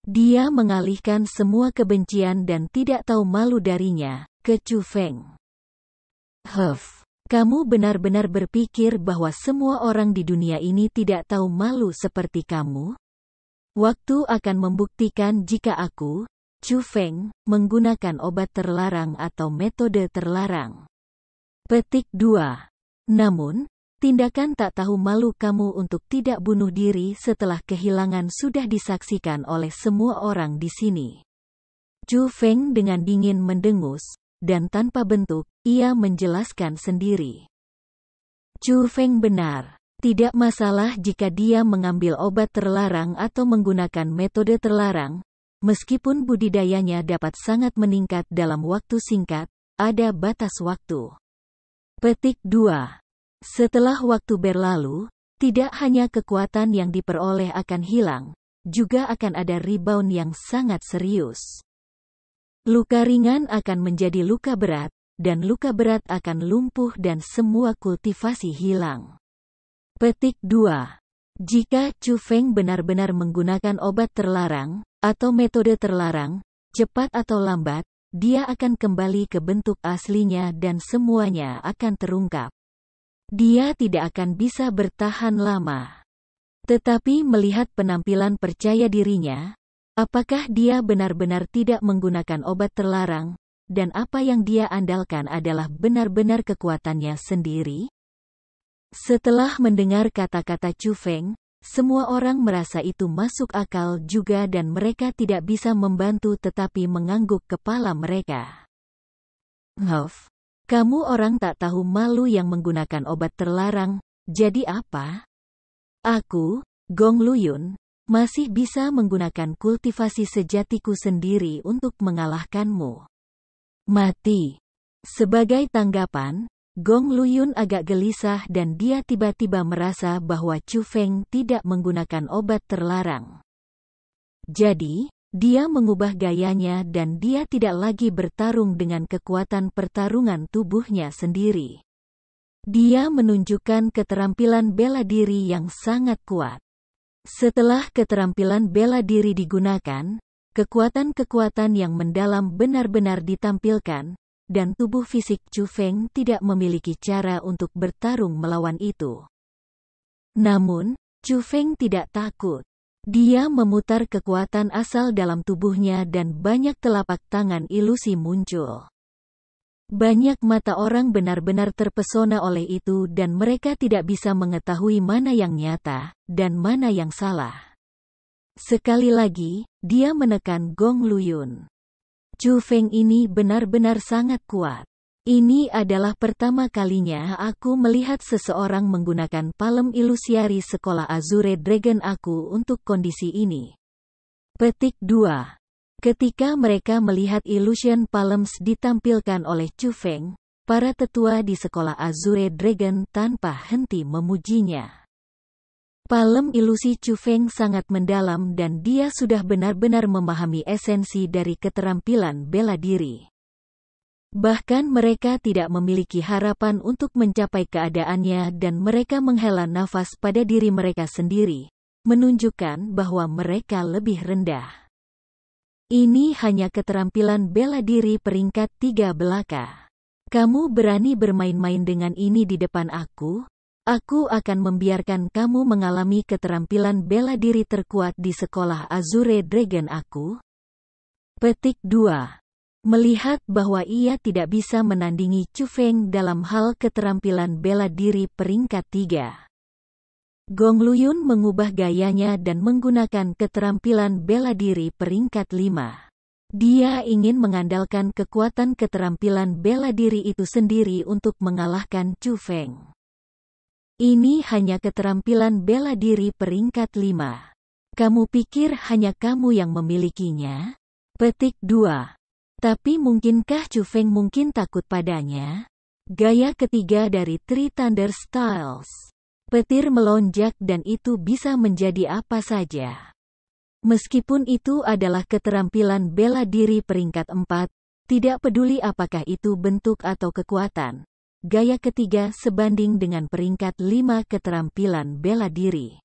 Dia mengalihkan semua kebencian dan tidak tahu malu darinya, ke Chu Feng. Kamu benar-benar berpikir bahwa semua orang di dunia ini tidak tahu malu seperti kamu? Waktu akan membuktikan jika aku, Chu Feng, menggunakan obat terlarang atau metode terlarang. Petik 2. Namun, tindakan tak tahu malu kamu untuk tidak bunuh diri setelah kehilangan sudah disaksikan oleh semua orang di sini. Chu Feng dengan dingin mendengus, dan tanpa bentuk, ia menjelaskan sendiri. Chu Feng benar. Tidak masalah jika dia mengambil obat terlarang atau menggunakan metode terlarang. Meskipun budidayanya dapat sangat meningkat dalam waktu singkat, ada batas waktu. Petik 2. Setelah waktu berlalu, tidak hanya kekuatan yang diperoleh akan hilang, juga akan ada rebound yang sangat serius. Luka ringan akan menjadi luka berat, dan luka berat akan lumpuh dan semua kultivasi hilang. Petik 2. Jika Chu Feng benar-benar menggunakan obat terlarang, atau metode terlarang, cepat atau lambat, dia akan kembali ke bentuk aslinya dan semuanya akan terungkap. Dia tidak akan bisa bertahan lama. Tetapi melihat penampilan percaya dirinya, apakah dia benar-benar tidak menggunakan obat terlarang, dan apa yang dia andalkan adalah benar-benar kekuatannya sendiri? Setelah mendengar kata-kata Chu Feng, semua orang merasa itu masuk akal juga dan mereka tidak bisa membantu tetapi mengangguk kepala mereka. Kamu orang tak tahu malu yang menggunakan obat terlarang, jadi apa? Aku, Gong Luyun, masih bisa menggunakan kultivasi sejatiku sendiri untuk mengalahkanmu. Mati. Sebagai tanggapan, Gong Luyun agak gelisah dan dia tiba-tiba merasa bahwa Chu Feng tidak menggunakan obat terlarang. Jadi, dia mengubah gayanya dan dia tidak lagi bertarung dengan kekuatan pertarungan tubuhnya sendiri. Dia menunjukkan keterampilan bela diri yang sangat kuat. Setelah keterampilan bela diri digunakan, kekuatan-kekuatan yang mendalam benar-benar ditampilkan, dan tubuh fisik Chu Feng tidak memiliki cara untuk bertarung melawan itu. Namun, Chu Feng tidak takut. Dia memutar kekuatan asal dalam tubuhnya dan banyak telapak tangan ilusi muncul. Banyak mata orang benar-benar terpesona oleh itu dan mereka tidak bisa mengetahui mana yang nyata, dan mana yang salah. Sekali lagi, dia menekan Gong Luyun. Chu Feng ini benar-benar sangat kuat. Ini adalah pertama kalinya aku melihat seseorang menggunakan palem ilusiari sekolah Azure Dragon aku untuk kondisi ini. Petik 2. Ketika mereka melihat illusion palms ditampilkan oleh Chu Feng, para tetua di sekolah Azure Dragon tanpa henti memujinya. Palem ilusi Chu Feng sangat mendalam dan dia sudah benar-benar memahami esensi dari keterampilan bela diri. Bahkan mereka tidak memiliki harapan untuk mencapai keadaannya dan mereka menghela nafas pada diri mereka sendiri, menunjukkan bahwa mereka lebih rendah. Ini hanya keterampilan bela diri peringkat 3 belaka. Kamu berani bermain-main dengan ini di depan aku? Aku akan membiarkan kamu mengalami keterampilan bela diri terkuat di sekolah Azure Dragon aku. Petik 2. Melihat bahwa ia tidak bisa menandingi Chu Feng dalam hal keterampilan bela diri peringkat 3. Gong Luyun mengubah gayanya dan menggunakan keterampilan bela diri peringkat 5. Dia ingin mengandalkan kekuatan keterampilan bela diri itu sendiri untuk mengalahkan Chu Feng. Ini hanya keterampilan bela diri peringkat 5. Kamu pikir hanya kamu yang memilikinya? Petik 2. Tapi mungkinkah Chu Feng mungkin takut padanya? Gaya ketiga dari Three Thunder Styles. Petir melonjak dan itu bisa menjadi apa saja. Meskipun itu adalah keterampilan bela diri peringkat 4, tidak peduli apakah itu bentuk atau kekuatan. Gaya ketiga sebanding dengan peringkat 5 keterampilan bela diri.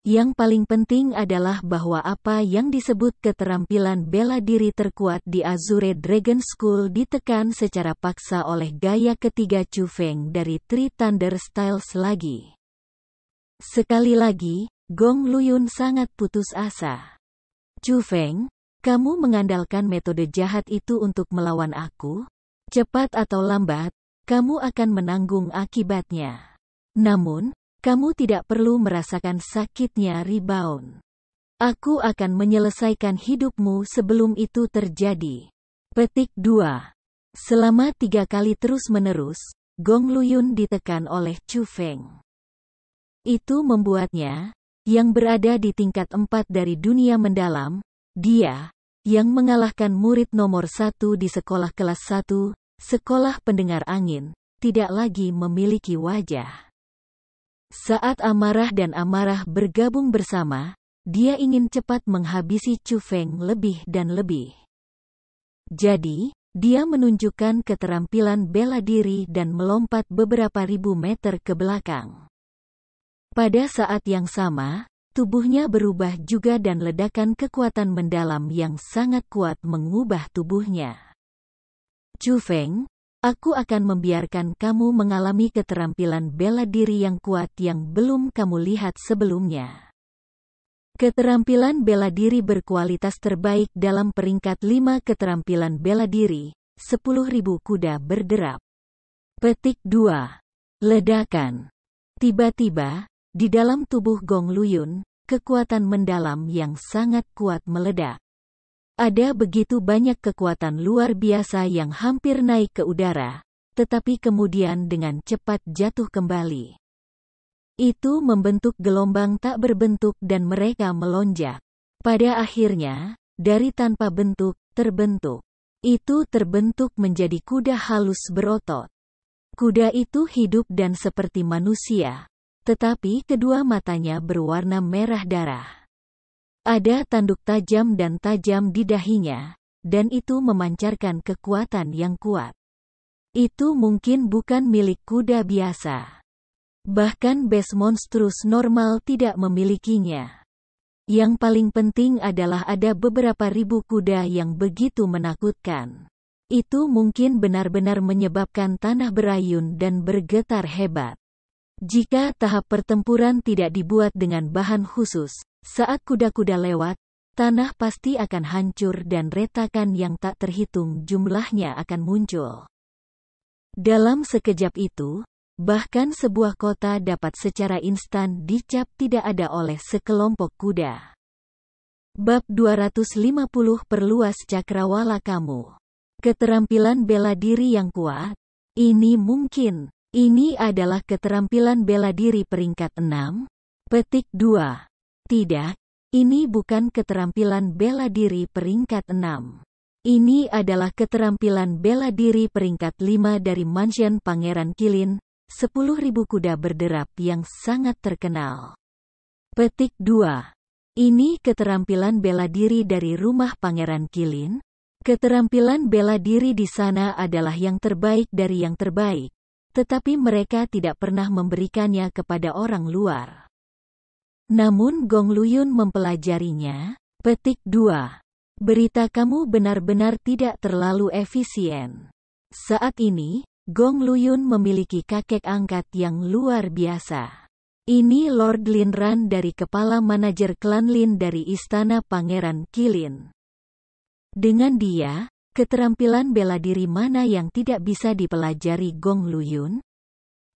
Yang paling penting adalah bahwa apa yang disebut keterampilan bela diri terkuat di Azure Dragon School ditekan secara paksa oleh gaya ketiga Chu Feng dari Three Thunder Styles lagi. Sekali lagi, Gong Luyun sangat putus asa. Chu Feng, kamu mengandalkan metode jahat itu untuk melawan aku? Cepat atau lambat, kamu akan menanggung akibatnya. Namun, kamu tidak perlu merasakan sakitnya rebound. Aku akan menyelesaikan hidupmu sebelum itu terjadi. Petik 2. Selama 3 kali terus-menerus, Gong Luyun ditekan oleh Chu Feng. Itu membuatnya, yang berada di tingkat 4 dari dunia mendalam, dia, yang mengalahkan murid nomor 1 di sekolah kelas 1, sekolah pendengar angin, tidak lagi memiliki wajah. Saat amarah dan amarah bergabung bersama, dia ingin cepat menghabisi Chu Feng lebih dan lebih. Jadi, dia menunjukkan keterampilan bela diri dan melompat beberapa ribu meter ke belakang. Pada saat yang sama, tubuhnya berubah juga dan ledakan kekuatan mendalam yang sangat kuat mengubah tubuhnya. Chu Feng, aku akan membiarkan kamu mengalami keterampilan bela diri yang kuat yang belum kamu lihat sebelumnya. Keterampilan bela diri berkualitas terbaik dalam peringkat 5 keterampilan bela diri, 10.000 kuda berderap. Petik 2. Ledakan. Tiba-tiba, di dalam tubuh Gong Luyun, kekuatan mendalam yang sangat kuat meledak. Ada begitu banyak kekuatan luar biasa yang hampir naik ke udara, tetapi kemudian dengan cepat jatuh kembali. Itu membentuk gelombang tak berbentuk dan mereka melonjak. Pada akhirnya, dari tanpa bentuk, terbentuk. Itu terbentuk menjadi kuda halus berotot. Kuda itu hidup dan seperti manusia, tetapi kedua matanya berwarna merah darah. Ada tanduk tajam dan tajam di dahinya, dan itu memancarkan kekuatan yang kuat. Itu mungkin bukan milik kuda biasa. Bahkan Beast Monstrous normal tidak memilikinya. Yang paling penting adalah ada beberapa ribu kuda yang begitu menakutkan. Itu mungkin benar-benar menyebabkan tanah berayun dan bergetar hebat. Jika tahap pertempuran tidak dibuat dengan bahan khusus, saat kuda-kuda lewat, tanah pasti akan hancur dan retakan yang tak terhitung jumlahnya akan muncul. Dalam sekejap itu, bahkan sebuah kota dapat secara instan dicap tidak ada oleh sekelompok kuda. Bab 250 Perluas cakrawala kamu. Keterampilan bela diri yang kuat? Ini mungkin. Ini adalah keterampilan bela diri peringkat 6? Petik 2. Tidak, ini bukan keterampilan bela diri peringkat 6. Ini adalah keterampilan bela diri peringkat 5 dari Mansion Pangeran Qilin, 10.000 kuda berderap yang sangat terkenal. Petik 2. Ini keterampilan bela diri dari rumah Pangeran Qilin? Keterampilan bela diri di sana adalah yang terbaik dari yang terbaik, tetapi mereka tidak pernah memberikannya kepada orang luar. Namun Gong Luyun mempelajarinya. Petik 2. Berita kamu benar-benar tidak terlalu efisien. Saat ini, Gong Luyun memiliki kakek angkat yang luar biasa. Ini Lord Lin Ran dari kepala manajer klan Lin dari Istana Pangeran Qilin. Dengan dia, keterampilan bela diri mana yang tidak bisa dipelajari Gong Luyun?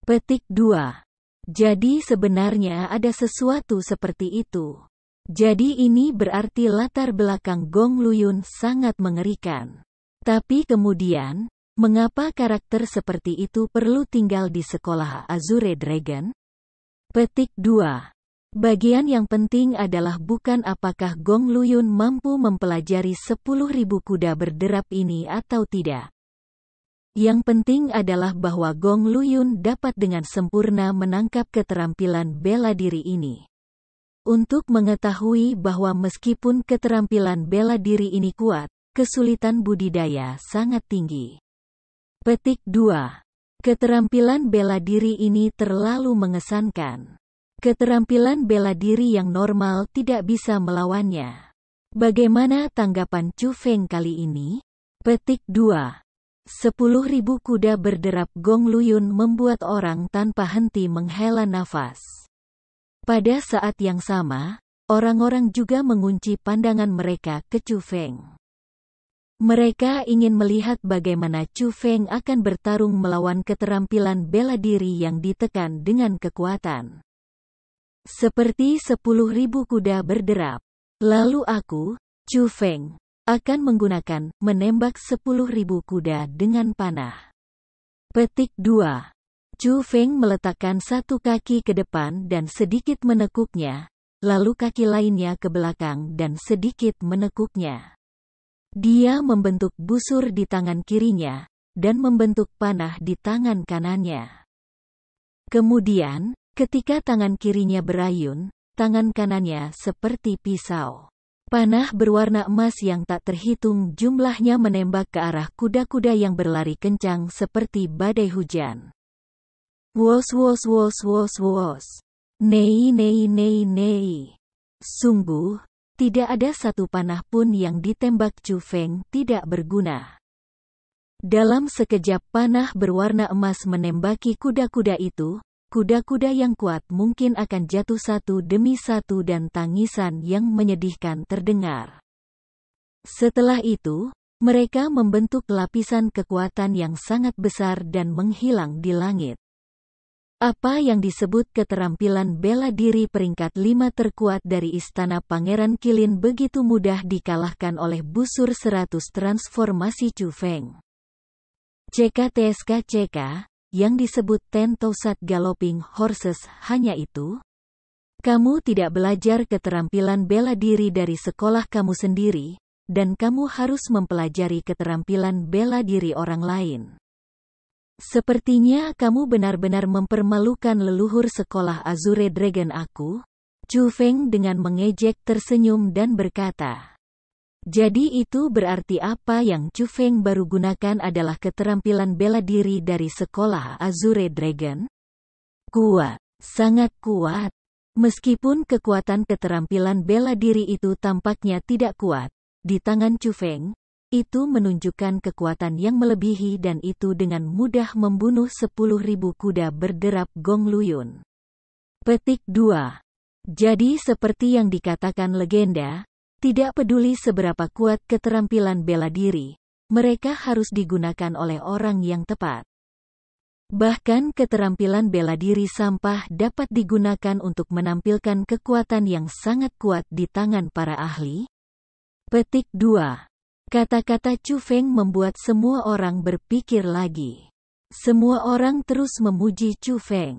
Petik 2. Jadi sebenarnya ada sesuatu seperti itu. Jadi ini berarti latar belakang Gong Luyun sangat mengerikan. Tapi kemudian, Mengapa karakter seperti itu perlu tinggal di sekolah Azure Dragon? Petik 2. Bagian yang penting adalah bukan apakah Gong Luyun mampu mempelajari 10.000 kuda berderap ini atau tidak. Yang penting adalah bahwa Gong Luyun dapat dengan sempurna menangkap keterampilan bela diri ini. Untuk mengetahui bahwa meskipun keterampilan bela diri ini kuat, kesulitan budidaya sangat tinggi. Petik 2. Keterampilan bela diri ini terlalu mengesankan. Keterampilan bela diri yang normal tidak bisa melawannya. Bagaimana tanggapan Chu Feng kali ini? Petik 2. 10.000 kuda berderap Gong Luyun membuat orang tanpa henti menghela nafas. Pada saat yang sama, orang-orang juga mengunci pandangan mereka ke Chu Feng. Mereka ingin melihat bagaimana Chu Feng akan bertarung melawan keterampilan bela diri yang ditekan dengan kekuatan. Seperti 10.000 kuda berderap. Lalu aku, Chu Feng, akan menggunakan menembak 10.000 kuda dengan panah. Petik 2. Chu Feng meletakkan satu kaki ke depan dan sedikit menekuknya, lalu kaki lainnya ke belakang dan sedikit menekuknya. Dia membentuk busur di tangan kirinya, dan membentuk panah di tangan kanannya. Kemudian, ketika tangan kirinya berayun, tangan kanannya seperti pisau. Panah berwarna emas yang tak terhitung jumlahnya menembak ke arah kuda-kuda yang berlari kencang seperti badai hujan. Wos wos wos wos wos. Nei nei nei nei. Sungguh, tidak ada satu panah pun yang ditembak Chu Feng tidak berguna. Dalam sekejap panah berwarna emas menembaki kuda-kuda itu, kuda-kuda yang kuat mungkin akan jatuh satu demi satu dan tangisan yang menyedihkan terdengar. Setelah itu, mereka membentuk lapisan kekuatan yang sangat besar dan menghilang di langit. Apa yang disebut keterampilan bela diri peringkat 5 terkuat dari Istana Pangeran Qilin begitu mudah dikalahkan oleh busur 100 transformasi Chu Feng. CK yang disebut 10,000 Galloping Horses hanya itu? Kamu tidak belajar keterampilan bela diri dari sekolah kamu sendiri, dan kamu harus mempelajari keterampilan bela diri orang lain. Sepertinya kamu benar-benar mempermalukan leluhur sekolah Azure Dragon aku. Chu Feng dengan mengejek tersenyum dan berkata. Jadi itu berarti apa yang Chu Feng baru gunakan adalah keterampilan bela diri dari sekolah Azure Dragon? Kuat, sangat kuat. Meskipun kekuatan keterampilan bela diri itu tampaknya tidak kuat, di tangan Chu Feng, itu menunjukkan kekuatan yang melebihi dan itu dengan mudah membunuh 10.000 kuda berderap Gong Luyun. Petik 2. Jadi seperti yang dikatakan legenda, tidak peduli seberapa kuat keterampilan bela diri, mereka harus digunakan oleh orang yang tepat. Bahkan keterampilan bela diri sampah dapat digunakan untuk menampilkan kekuatan yang sangat kuat di tangan para ahli. Petik 2. Kata-kata Chu Feng membuat semua orang berpikir lagi. Semua orang terus memuji Chu Feng.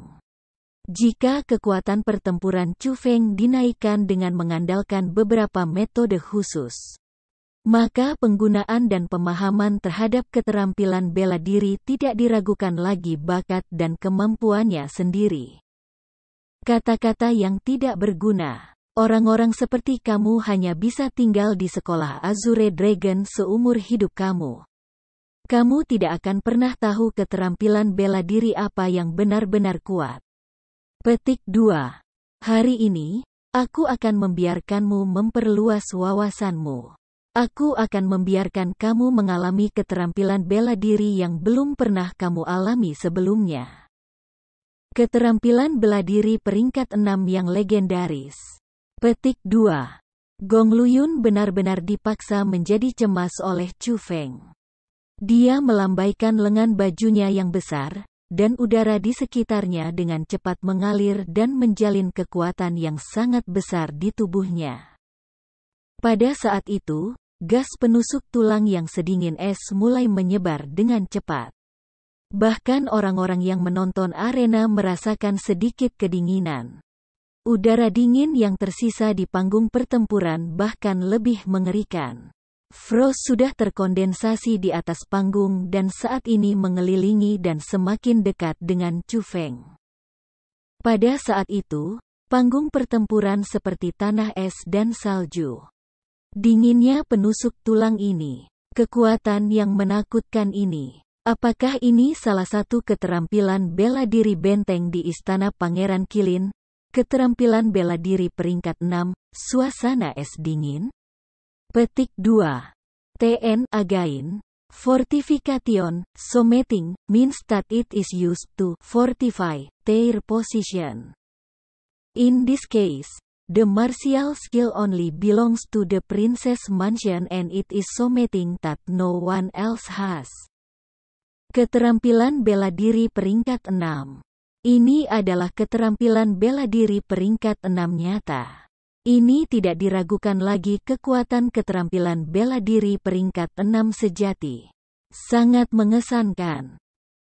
Jika kekuatan pertempuran Chu Feng dinaikkan dengan mengandalkan beberapa metode khusus, maka penggunaan dan pemahaman terhadap keterampilan bela diri tidak diragukan lagi bakat dan kemampuannya sendiri. Kata-kata yang tidak berguna. Orang-orang seperti kamu hanya bisa tinggal di sekolah Azure Dragon seumur hidup kamu. Kamu tidak akan pernah tahu keterampilan bela diri apa yang benar-benar kuat. Petik 2. Hari ini, aku akan membiarkanmu memperluas wawasanmu. Aku akan membiarkan kamu mengalami keterampilan bela diri yang belum pernah kamu alami sebelumnya. Keterampilan bela diri peringkat 6 yang legendaris. Petik 2. Gong Luyun benar-benar dipaksa menjadi cemas oleh Chu Feng. Dia melambaikan lengan bajunya yang besar, dan udara di sekitarnya dengan cepat mengalir dan menjalin kekuatan yang sangat besar di tubuhnya. Pada saat itu, gas penusuk tulang yang sedingin es mulai menyebar dengan cepat. Bahkan orang-orang yang menonton arena merasakan sedikit kedinginan. Udara dingin yang tersisa di panggung pertempuran bahkan lebih mengerikan. Frost sudah terkondensasi di atas panggung dan saat ini mengelilingi dan semakin dekat dengan Chu Feng. Pada saat itu, panggung pertempuran seperti tanah es dan salju. Dinginnya penusuk tulang ini, kekuatan yang menakutkan ini. Apakah ini salah satu keterampilan bela diri benteng di Istana Pangeran Qilin? Keterampilan bela diri peringkat 6, suasana es dingin? Petik 2. TN Again. Fortification, something, means that it is used to fortify their position. In this case, the martial skill only belongs to the princess mansion and it is something that no one else has. Keterampilan bela diri peringkat 6. Ini adalah keterampilan bela diri peringkat 6 nyata. Ini tidak diragukan lagi kekuatan keterampilan bela diri peringkat 6 sejati. Sangat mengesankan.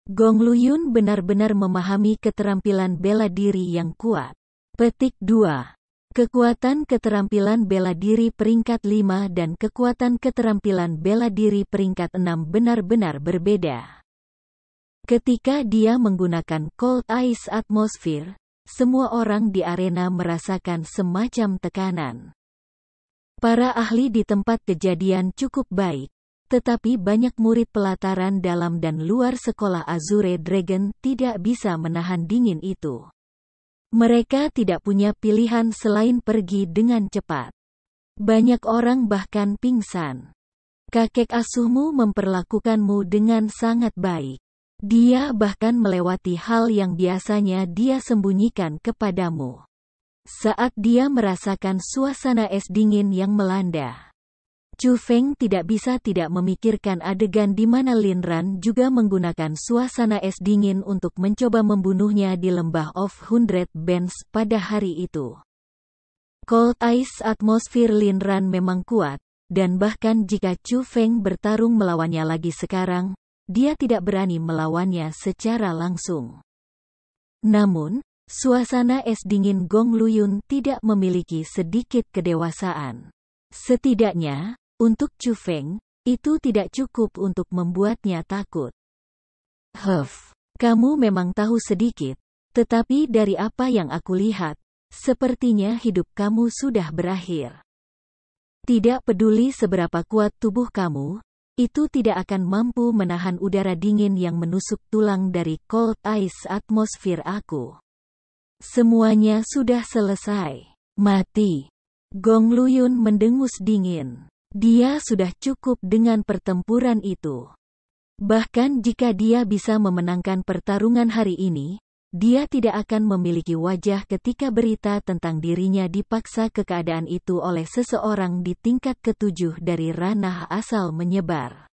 Gong Luyun benar-benar memahami keterampilan bela diri yang kuat. Petik 2. Kekuatan keterampilan bela diri peringkat 5 dan kekuatan keterampilan bela diri peringkat 6 benar-benar berbeda. Ketika dia menggunakan Cold Ice Atmosphere, semua orang di arena merasakan semacam tekanan. Para ahli di tempat kejadian cukup baik, tetapi banyak murid pelataran dalam dan luar sekolah Azure Dragon tidak bisa menahan dingin itu. Mereka tidak punya pilihan selain pergi dengan cepat. Banyak orang bahkan pingsan. Kakek asuhmu memperlakukanmu dengan sangat baik. Dia bahkan melewati hal yang biasanya dia sembunyikan kepadamu. Saat dia merasakan suasana es dingin yang melanda, Chu Feng tidak bisa tidak memikirkan adegan di mana Lin Ran juga menggunakan suasana es dingin untuk mencoba membunuhnya di lembah of Hundred Bends pada hari itu. Cold Ice Atmosphere Lin Ran memang kuat, dan bahkan jika Chu Feng bertarung melawannya lagi sekarang, dia tidak berani melawannya secara langsung. Namun, suasana es dingin Gong Luyun tidak memiliki sedikit kedewasaan. Setidaknya, untuk Chu Feng, itu tidak cukup untuk membuatnya takut. Kamu memang tahu sedikit, tetapi dari apa yang aku lihat, sepertinya hidup kamu sudah berakhir. Tidak peduli seberapa kuat tubuh kamu, itu tidak akan mampu menahan udara dingin yang menusuk tulang dari Cold Ice Atmosphere aku. Semuanya sudah selesai. Mati. Gong Luyun mendengus dingin. Dia sudah cukup dengan pertempuran itu. Bahkan jika dia bisa memenangkan pertarungan hari ini, dia tidak akan memiliki wajah ketika berita tentang dirinya dipaksa ke keadaan itu oleh seseorang di tingkat ke-7 dari ranah asal menyebar.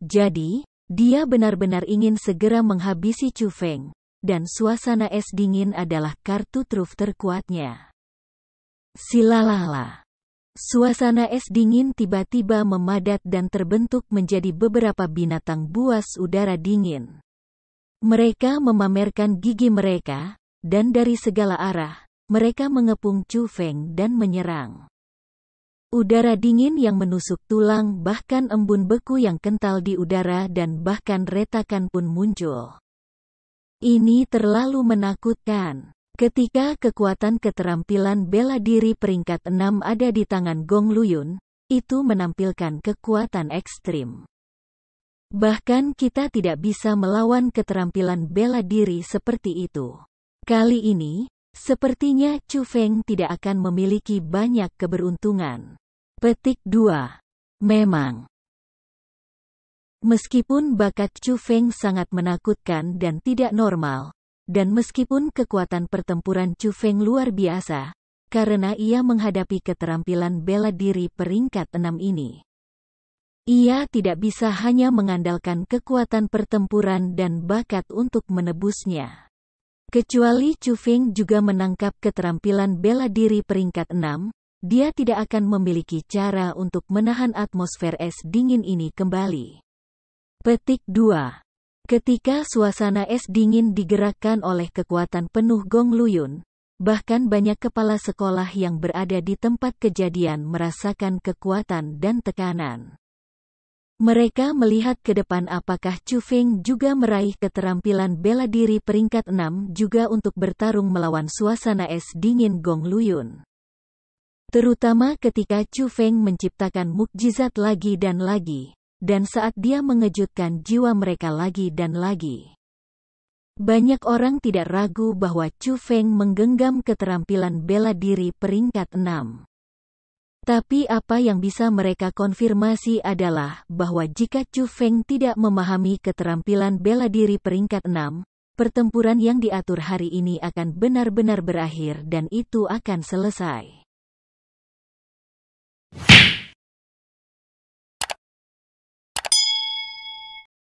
Jadi, dia benar-benar ingin segera menghabisi Chu Feng, dan suasana es dingin adalah kartu truf terkuatnya. Silalala. Suasana es dingin tiba-tiba memadat dan terbentuk menjadi beberapa binatang buas udara dingin. Mereka memamerkan gigi mereka, dan dari segala arah, mereka mengepung Chu Feng dan menyerang. Udara dingin yang menusuk tulang bahkan embun beku yang kental di udara dan bahkan retakan pun muncul. Ini terlalu menakutkan. Ketika kekuatan keterampilan bela diri peringkat 6 ada di tangan Gong Luyun, itu menampilkan kekuatan ekstrim. Bahkan kita tidak bisa melawan keterampilan bela diri seperti itu. Kali ini, sepertinya Chu Feng tidak akan memiliki banyak keberuntungan. Petik 2. Memang. Meskipun bakat Chu Feng sangat menakutkan dan tidak normal, dan meskipun kekuatan pertempuran Chu Feng luar biasa, karena ia menghadapi keterampilan bela diri peringkat 6 ini, ia tidak bisa hanya mengandalkan kekuatan pertempuran dan bakat untuk menebusnya. Kecuali Chu Feng juga menangkap keterampilan bela diri peringkat 6, dia tidak akan memiliki cara untuk menahan atmosfer es dingin ini kembali. Petik 2. Ketika suasana es dingin digerakkan oleh kekuatan penuh Gong Luyun, bahkan banyak kepala sekolah yang berada di tempat kejadian merasakan kekuatan dan tekanan. Mereka melihat ke depan apakah Chu Feng juga meraih keterampilan bela diri peringkat 6 juga untuk bertarung melawan suasana es dingin Gong Luyun. Terutama ketika Chu Feng menciptakan mukjizat lagi, dan saat dia mengejutkan jiwa mereka lagi dan lagi. Banyak orang tidak ragu bahwa Chu Feng menggenggam keterampilan bela diri peringkat 6. Tapi apa yang bisa mereka konfirmasi adalah bahwa jika Chu Feng tidak memahami keterampilan bela diri peringkat 6, pertempuran yang diatur hari ini akan benar-benar berakhir dan itu akan selesai.